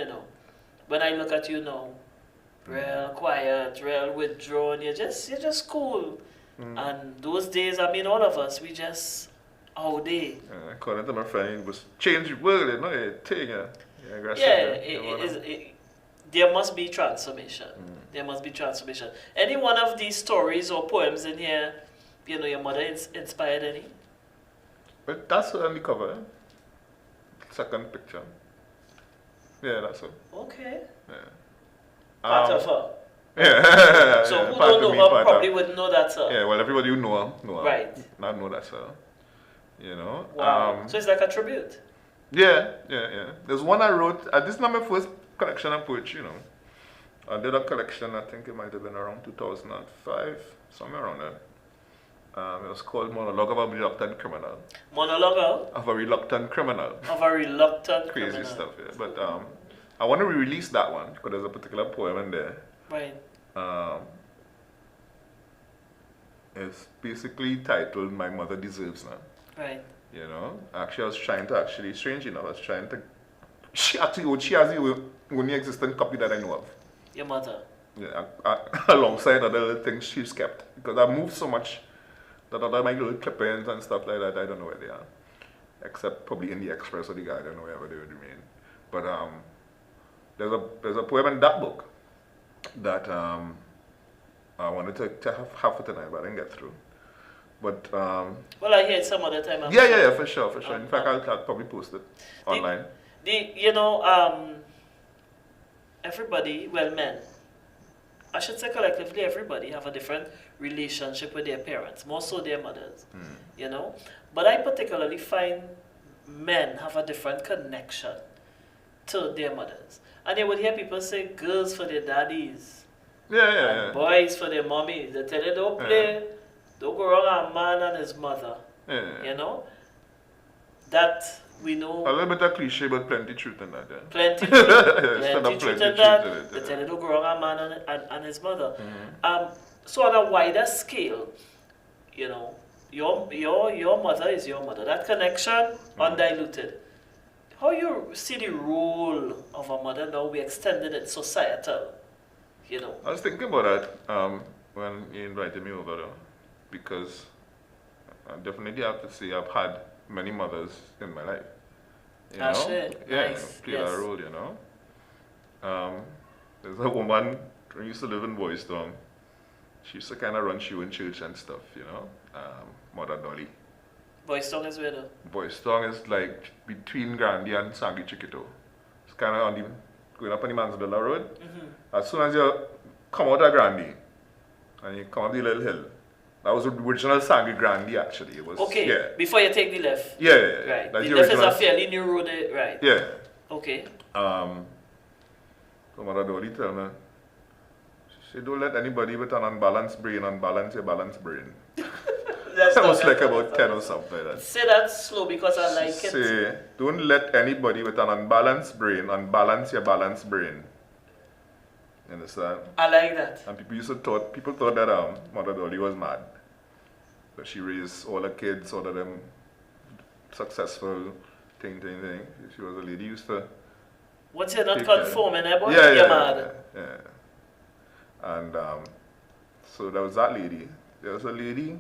When I look at you now, real quiet, real withdrawn, you're just cool. And those days, all of us, we just out there. According to my friend, it was change the world, thing. There must be transformation. There must be transformation. Any one of these stories or poems in here, your mother inspired any? But that's on the cover. Second picture. Yeah, that's it. Okay. Yeah. Part of her. Yeah. So who part don't of know me, her part probably of- would know that's her. Yeah, well, everybody who know her. Right. Not know that's her. Wow. So it's like a tribute. Yeah. There's one I wrote. This is not my first collection of poetry, I did a collection, I think it might have been around 2005, somewhere around there. It was called Monologue of a Reluctant Criminal. Monologue Of a Reluctant Criminal. of a reluctant Crazy criminal. stuff, yeah. But I want to re-release that one because there's a particular poem in there. Right. It's basically titled My Mother Deserves None. Right. Actually I was trying to strange enough, she has the only existent copy that I know of. Your mother. Yeah, alongside other little things she's kept. Because I've moved so much that other my little clip-ins and stuff like that, I don't know where they are. Except probably in the Express or the Guardian or wherever they would remain. But there's a poem in that book that I wanted to have for tonight, but I didn't get through. But Well, I hear it some other time. yeah, for sure. In fact, I'll probably post it online. Everybody, well, men, I should say collectively, everybody have a different relationship with their parents, more so their mothers, But I particularly find men have a different connection to their mothers. And you would hear people say girls for their daddies, Yeah. boys for their mommies. They tell you don't play, don't go around a man and his mother, Yeah. That we know. A little bit of cliche, but plenty truth in that, yeah. Plenty truth, Plenty truth truth in that. in it, They yeah. tell you to grow a man and his mother. So on a wider scale, your mother is your mother. That connection, undiluted. How you see the role of a mother now? We extended it societal, I was thinking about that when you invited me over, because I definitely have to say I've had many mothers in my life. Sure. Yeah, Nice. play Yes. a role, There's a woman who used to live in Boystown. She used to kind of run shoe in church and stuff, Mother Dolly. Boystown is where though? Boystown is like between Grandy and Sangi Chiquito. It's kind of going up on the Manzadilla Road. As soon as you come out of Grandy and you come up the little hill, that was the original Sangi Grandy actually. It was, Okay, yeah. before you take the left. Yeah. Right. That's The left is original- a fairly new road, right? Yeah. Okay. So Mother Dolly tell me, she said, don't let anybody with an unbalanced brain unbalance your balanced brain. That was like about 10 or something like that. Say that slow because I like it. Say, don't let anybody with an unbalanced brain unbalance your balanced brain. You understand? I like that. And people thought that Mother Dolly was mad. But she raised all her kids, all of them successful, thing. She was a lady who used to... Once you're not take care. conforming, boy, Yeah, you're mad. And so there was that lady. There was a lady.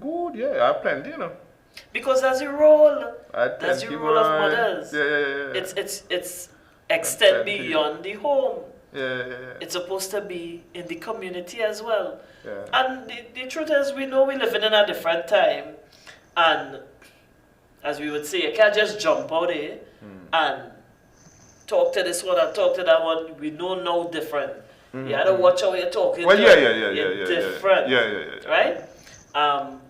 Good, yeah, I have plenty, Because that's your role. I had That's the plenty, role of boy. mothers. Yeah. It's extend plenty. beyond the home. Yeah. It's supposed to be in the community as well. Yeah. And the truth is, we know we're living in a different time. And as we would say, you can't just jump out there and talk to this one and talk to that one. We know no different. You have to watch how you're talking. Well, to yeah. different. Yeah. Right?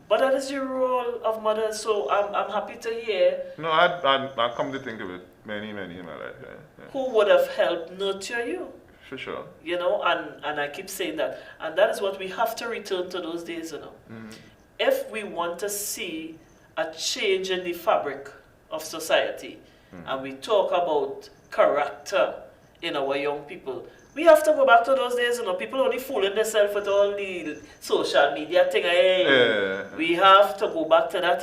But that is your role of mother. So I'm happy to hear No, I come to think of it, many in my life. Yeah. who would have helped nurture you. For sure. And I keep saying that. And that is what we have to return to those days, If we want to see a change in the fabric of society, and we talk about character in our young people, we have to go back to those days, people only fooling themselves with all the social media thing. We have to go back to that,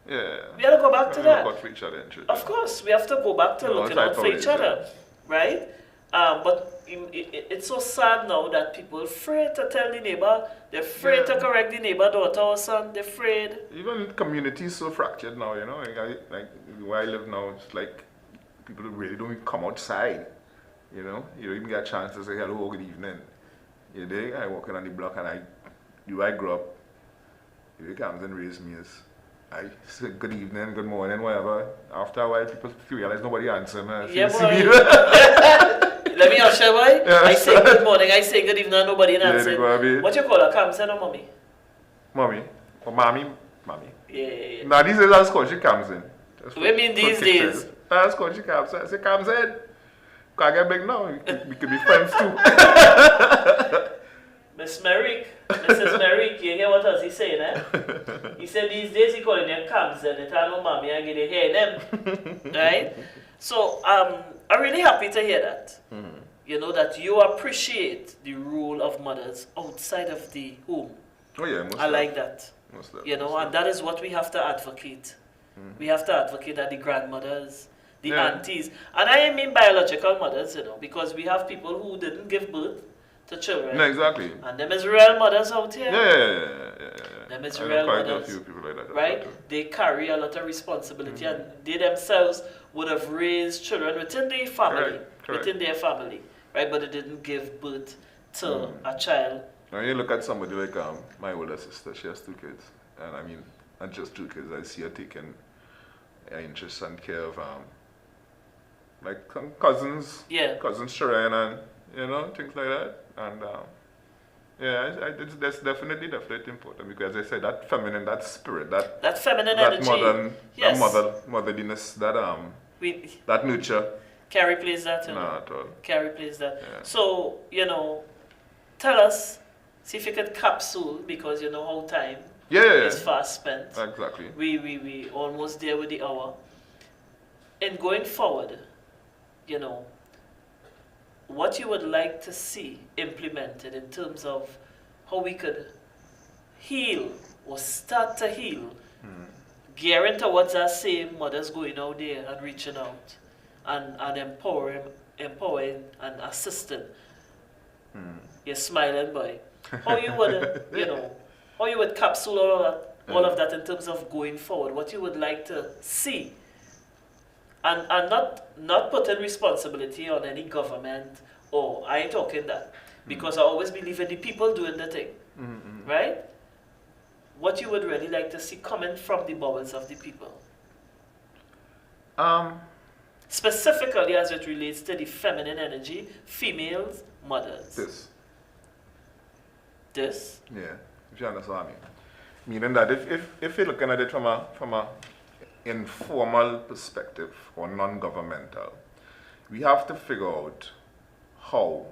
Yeah. We have to go back to that. Look out for each other in church. Of course, we have to go back to looking out for each other, right? But it's so sad now that people are afraid to tell the neighbor, they're afraid to correct the neighbor, daughter or son, they're afraid. Even community is so fractured now, like where I live now, it's like people really don't even come outside, you don't even get a chance to say hello, good evening. You dig? I walking on the block and I grew up, he comes and raised me as I say good evening, good morning, whatever. After a while, people realize nobody answers me. Yeah, boy. Let me ask you, boy. Yeah. I say good morning, I say good evening, nobody answers. What you call her? Comes in or mommy? Mommy. Or mommy? Mommy. Yeah. Now these days, that's called she comes in. What do you mean these days? That's called she comes in. She comes in. Can't get big now. We could be friends too. Miss Merrique, Mrs. Merrique, you hear what else he saying, eh? He said these days he calling them comes and they tell no mommy and get to hear them. Right? So I'm really happy to hear that. That you appreciate the role of mothers outside of the home. Oh yeah, I like that. And that is what we have to advocate. We have to advocate that the grandmothers, the aunties, and I mean biological mothers, because we have people who didn't give birth to children. No, exactly. And them is real mothers out here. Yeah. Them is real mothers. A few people like that. Right? They carry a lot of responsibility and they themselves would have raised children within their family. Correct. Within their family. Right? But they didn't give birth to a child. Now you look at somebody like my older sister, she has 2 kids. And I mean, not just 2 kids, I see her taking interest and care of like cousins. Yeah. Cousins Sharon and things like that. And that's definitely important because as I said, that feminine, that spirit, that feminine energy, that motherliness, that nurture. Carrie plays that, No, at all. Carrie plays that. Yeah. So, tell us, see if you could capsule because you know how time is fast spent. Exactly. We almost there with the hour. And going forward, what you would like to see implemented in terms of how we could heal or start to heal, gearing towards that same mothers going out there and reaching out and empowering and assisting. You're smiling, boy. How you would, how you would capsule all of that in terms of going forward, what you would like to see. And not putting responsibility on any government, or I ain't talking that, because I always believe in the people doing the thing, right? What you would really like to see coming from the bowels of the people? Specifically as it relates to the feminine energy, females, mothers. This? Yeah, if you understand what I mean. Meaning that if you're looking at it from a informal perspective or non-governmental, we have to figure out how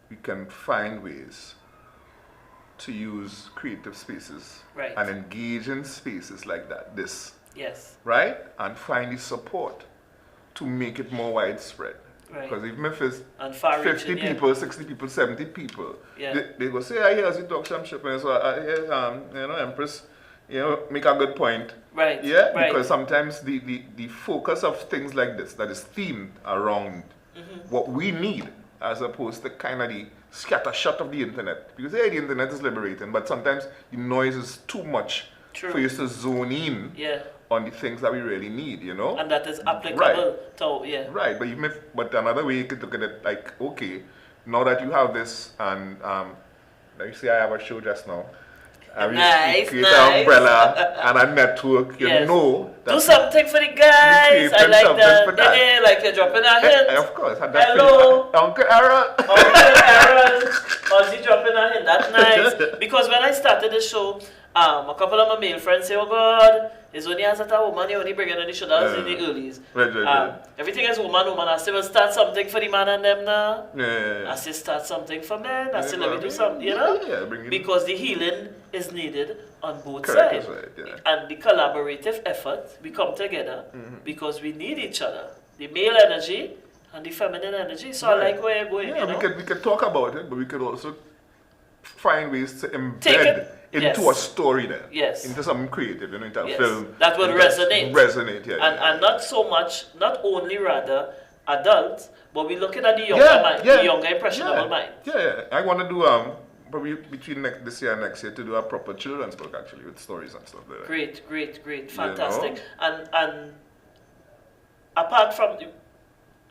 we can find ways to use creative spaces and engage in spaces like that, right? And find the support to make it more widespread. Because even if it's 50 people, 60 people, 70 people, they go say, I hear you talk some shit, so Empress, make a good point. Right. Yeah, because sometimes the focus of things like this that is themed around what we need, as opposed to kind of the scattershot of the internet. Because the internet is liberating, but sometimes the noise is too much for you to zone in on the things that we really need, And that is applicable to, Right, but another way you could look at it, like, okay, now that you have this, and let me say I have a show just now. Nice, create an umbrella and a network, know. Do something for the guys. I like that. Like you're dropping a hint. Of course. Hello. Uncle Aaron. Uncle Aaron. How's he dropping a hint? That's nice. Because when I started the show, a couple of my male friends say, oh God, it's only as a woman, you only bring in the show. That was in the earlies. Right. Everything is woman. I say, well, start something for the man and them now. Yeah. I say, start something for men. I say, let me do something, Yeah, because the healing is needed on both Correct, sides. that's right, yeah. And the collaborative effort, we come together because we need each other. The male energy and the feminine energy. So I Right. like where you're going, Yeah, you know? we could talk about it, but we could also find ways to Take embed it. into Yes. a story then. Yes. Into something creative, into a Yes. film. That will resonate. Resonate, yeah. And not so much, not only rather adults, but we're looking at the younger mind, the younger impressionable mind. Yeah. I want to do probably between this year and next year to do a proper children's book actually with stories and stuff like that. Great, fantastic. know? And apart from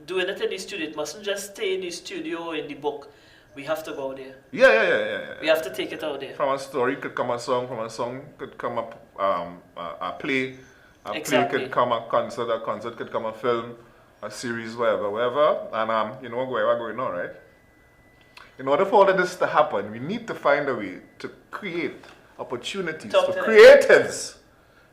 doing it in the studio, it mustn't just stay in the studio or in the book. We have to go out there. Yeah. We have to take it out there. From a story could come a song, from a song could come a play, a Exactly. play could come a concert could come a film, a series, whatever. And you know where we're going now, right? In order for all of this to happen, we need to find a way to create opportunities Talk for to them. creatives.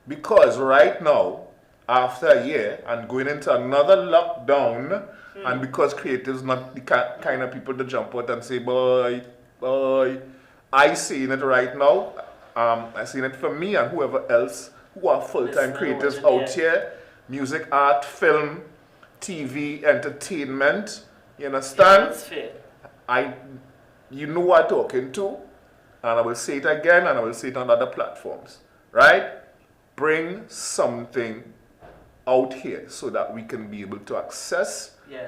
Because right now, after a year and going into another lockdown, and because creatives not the kind of people to jump out and say, boy, I seen it right now. I seen it for me and whoever else who are full-time Listen, creatives watch it, out here. Music, art, film, TV, entertainment. You understand? That's fair. You know what I'm talking to, and I will say it again, and I will say it on other platforms, right? Bring something out here so that we can be able to access, Yeah,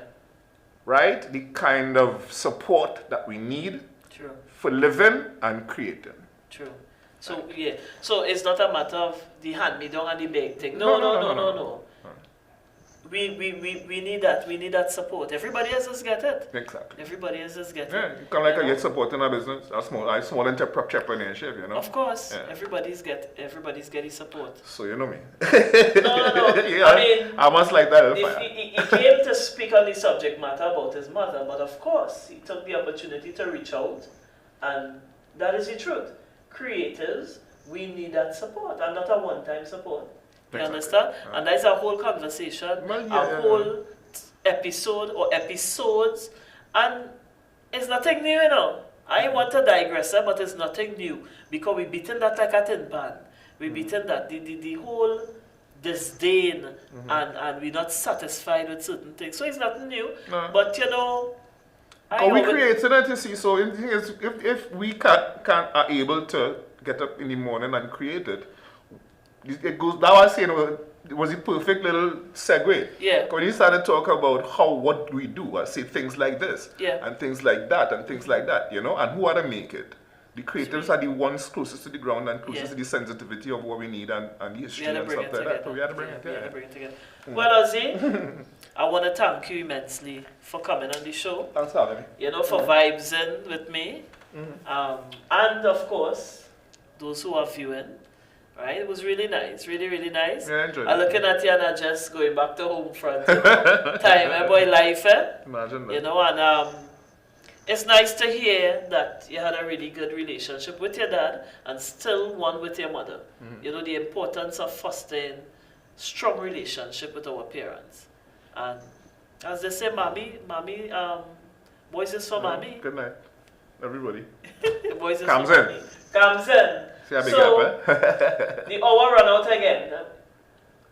right, the kind of support that we need true. for living and creating. True. So yeah. So it's not a matter of the hand-me-down and the big thing. No. We need that. We need that support. Everybody else just get it. Exactly. Everybody else just get Yeah, it. you can like You know? get support in a business, a small entrepreneurship, you know. Of course, Yeah. everybody's getting support. So you know me. No. Yeah, I mean, I must like that. he came to speak on the subject matter about his mother, but of course, he took the opportunity to reach out, and that is the truth. Creatives, we need that support, and not a one-time support. You Exactly. understand? And that's a whole conversation, Well, yeah, a whole episode or episodes, and it's nothing new, you know. I want to digress, but it's nothing new because we beaten that like a tin pan. We beaten that the whole disdain and we're not satisfied with certain things. So it's nothing new. No. But you know, We created it, you see. So the thing is, if we are able to get up in the morning and create it, it goes. That was saying it was a perfect little segue. Yeah. When you started talking about what we do, I say things like this, Yeah. and things like that, and things like that, you know, and who are to make it? The creatives are the ones closest to the ground and closest Yeah. to the sensitivity of what we need and the history We had to and bring stuff it like that. So together. we had to bring Yeah, it we had to together. bring it together. Well, Ozzy, I want to thank you immensely for coming on the show. Thanks for having me. You know, for vibes in with me. And of course, those who are viewing. Right? It was really nice. Really nice. Yeah, I enjoyed I'm it. looking at you and I just going back to home front. You know? Time, boy, life, eh? Imagine that. You know, and it's nice to hear that you had a really good relationship with your dad and still one with your mother. You know, the importance of fostering strong relationship with our parents. And as they say, mommy, boys is for mommy. Good night, everybody. Boys is Comes for in. mommy. Comes in. See how big So, up, eh? the hour run out again.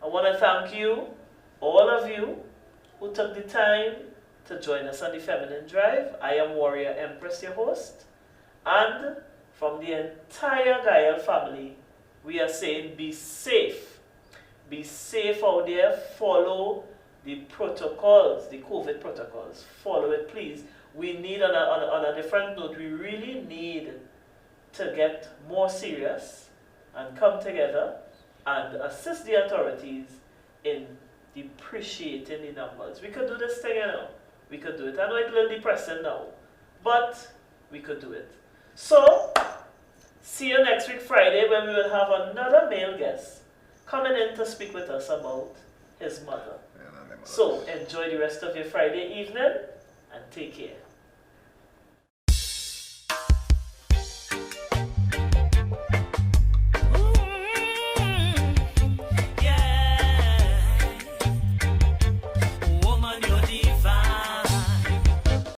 I want to thank you, all of you, who took the time to join us on the Feminine Drive. I am Warrior Empress, your host. And from the entire GAyelle family, we are saying be safe. Be safe out there. Follow the protocols, the COVID protocols. Follow it, please. We need, on a different note, we really need to get more serious and come together and assist the authorities in depreciating the numbers. We could do this thing, you know. We could do it. I know it's a little depressing now, but we could do it. So, see you next week Friday when we will have another male guest coming in to speak with us about his mother. So, enjoy the rest of your Friday evening and take care.